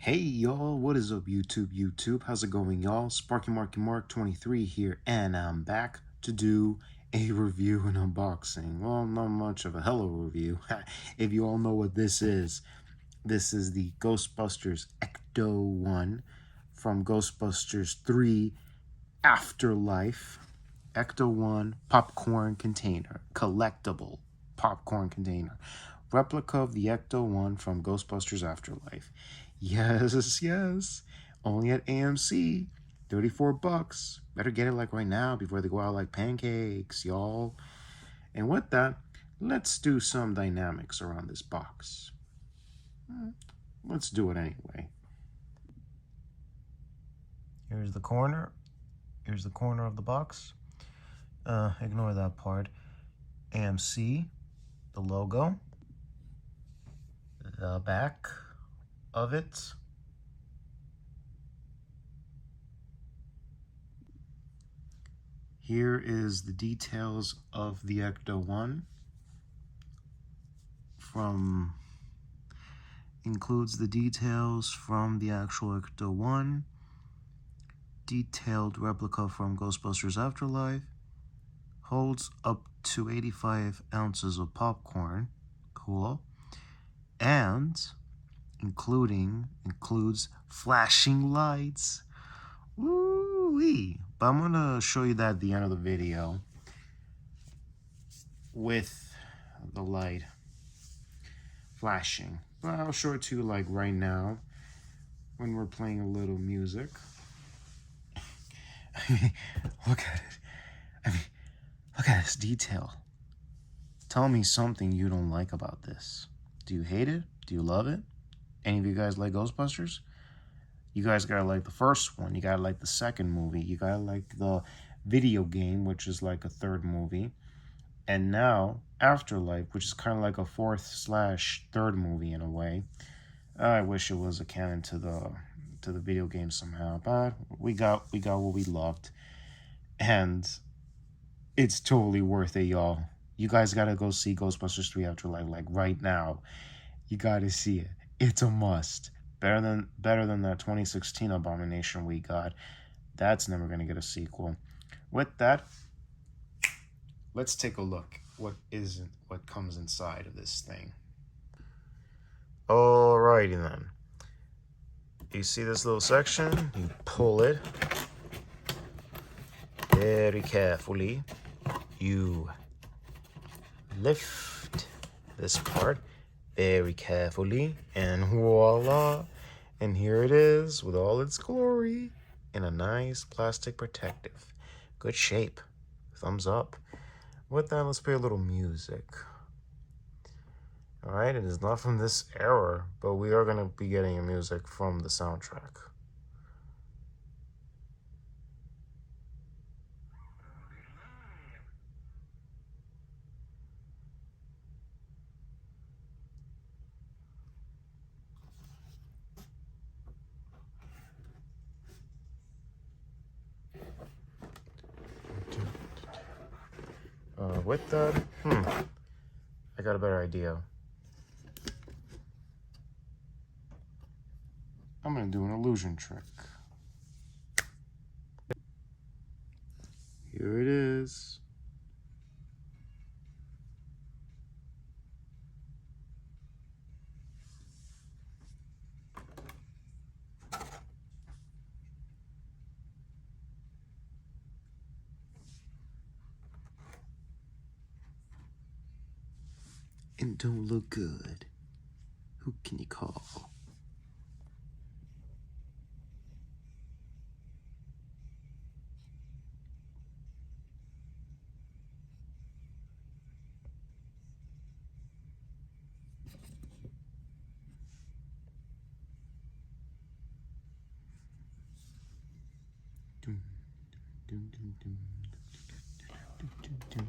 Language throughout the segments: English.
Hey y'all, what is up YouTube? How's it going y'all? Mark 23 here, and I'm back to do a review and unboxing. Well, not much of a hello review. If you all know what this is the GhostBusters Ecto 1 from GhostBusters 3 AfterLife. Ecto 1 popcorn container, collectible popcorn container. Replica of the Ecto 1 from Ghostbusters Afterlife. Yes. Only at AMC. 34 bucks. Better get it like right now before they go out like pancakes, y'all. And with that, let's do some dynamics around this box. Let's do it anyway. Here's the corner. Here's the corner of the box. Ignore that part. AMC, the logo, the back of it. Here is the details of the Ecto 1. Includes the details from the actual Ecto 1, detailed replica from Ghostbusters Afterlife, holds up to 85 ounces of popcorn, cool, and includes flashing lights. Woo-wee. But I'm gonna show you that at the end of the video with the light flashing. But I'll show it to you like right now when we're playing a little music. Look at it. Look at this detail. Tell me something you don't like about this. Do you hate it? Do you love it? Any of you guys like Ghostbusters? You guys gotta like the first one. You gotta like the second movie. You gotta like the video game, which is like a third movie. And now Afterlife, which is kind of like a fourth/third movie in a way. I wish it was a canon to the video game somehow, but we got what we loved, and it's totally worth it, y'all. You guys gotta go see Ghostbusters 3 Afterlife like right now. You gotta see it. It's a must. Better than that 2016 abomination we got. That's never gonna get a sequel. With that, let's take a look. What comes inside of this thing? Alrighty then. You see this little section? You pull it very carefully. You lift this part very carefully, and voila! And here it is with all its glory in a nice plastic protective. Good shape. Thumbs up. With that, let's play a little music. Alright, it is not from this era, but we are going to be getting a music from the soundtrack. With that, I got a better idea. I'm going to do an illusion trick. Here it is. And don't look good. Who can you call? Dun, dun, dun, dun, dun, dun, dun, dun.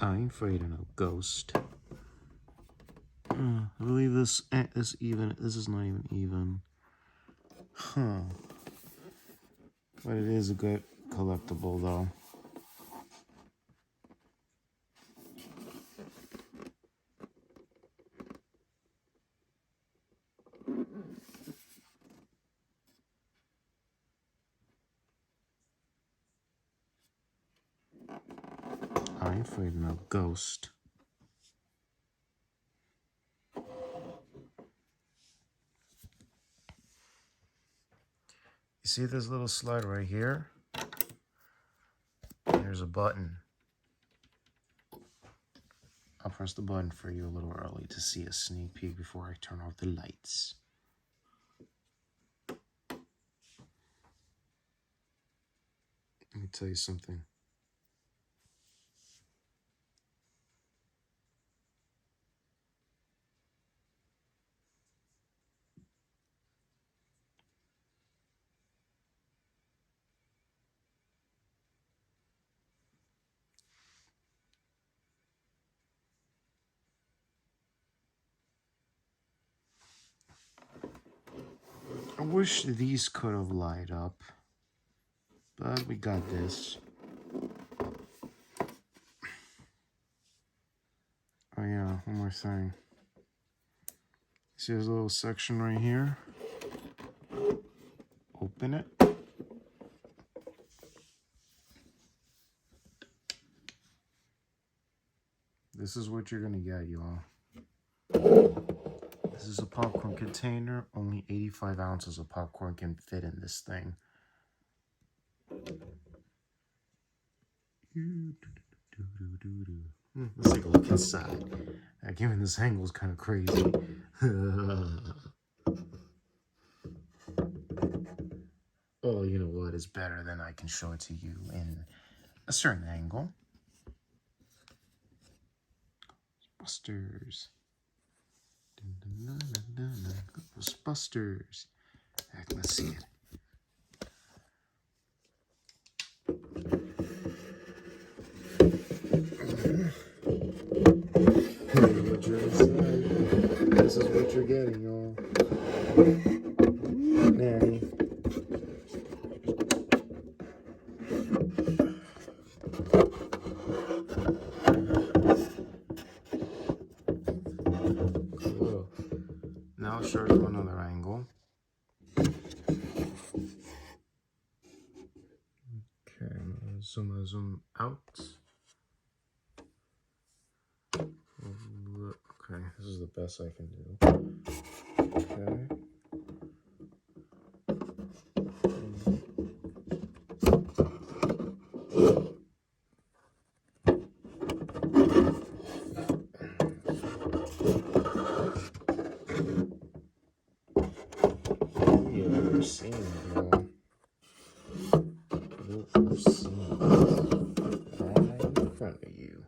I ain't afraid of no ghost. I believe this is even. This is not even even. Huh. But it is a good collectible, though. I ain't afraid of no ghost. You see this little slide right here? There's a button. I'll press the button for you a little early to see a sneak peek before I turn off the lights. Let me tell you something. I wish these could have light up, but we got this. Oh yeah, one more thing. See this little section right here? Open it. This is what you're gonna get, y'all. This is a popcorn container. Only 85 ounces of popcorn can fit in this thing. Let's take a look inside. Given this angle is kind of crazy. Oh, you know what? It's better than I can show it to you in a certain angle. Ghostbusters. Ghostbusters. Let's see it. What you're inside. This is what you're getting, y'all. Nanny. Cool. Now I'll show you another angle. Okay, I'm gonna zoom out. Okay, this is the best I can do. Okay. You've seen it, y'all. You've seen it right in front of you.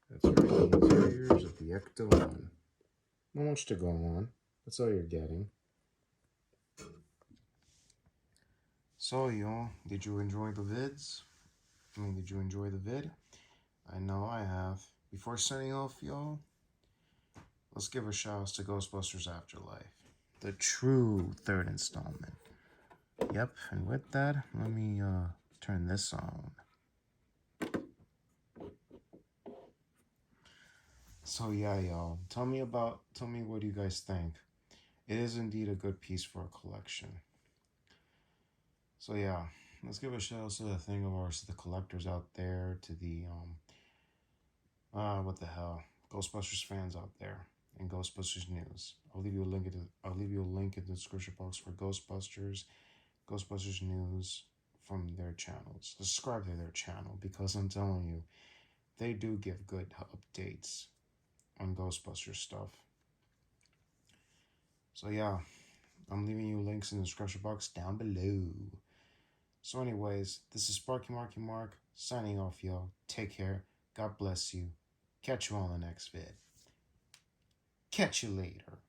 That's right, the interiors of the Ecto 1. Not much to go on. That's all you're getting. So, y'all, did you enjoy the vids? Did you enjoy the vid? I know I have. Before signing off, y'all, let's give a shout out to Ghostbusters Afterlife, the true third installment. Yep, and with that, let me turn this on. So yeah, y'all, tell me what you guys think. It is indeed a good piece for a collection. So yeah, let's give a shout out to the thing of ours, to the collectors out there, to the what the hell, Ghostbusters fans out there, and Ghostbusters news. I'll leave you a link in the description box for Ghostbusters news from their channels. Subscribe to their channel, because I'm telling you, they do give good updates on Ghostbusters stuff. So yeah, I'm leaving you links in the description box down below. So anyways, this is Sparky Marky Mark signing off, y'all. Take care. God bless you. Catch you on the next vid. Catch you later.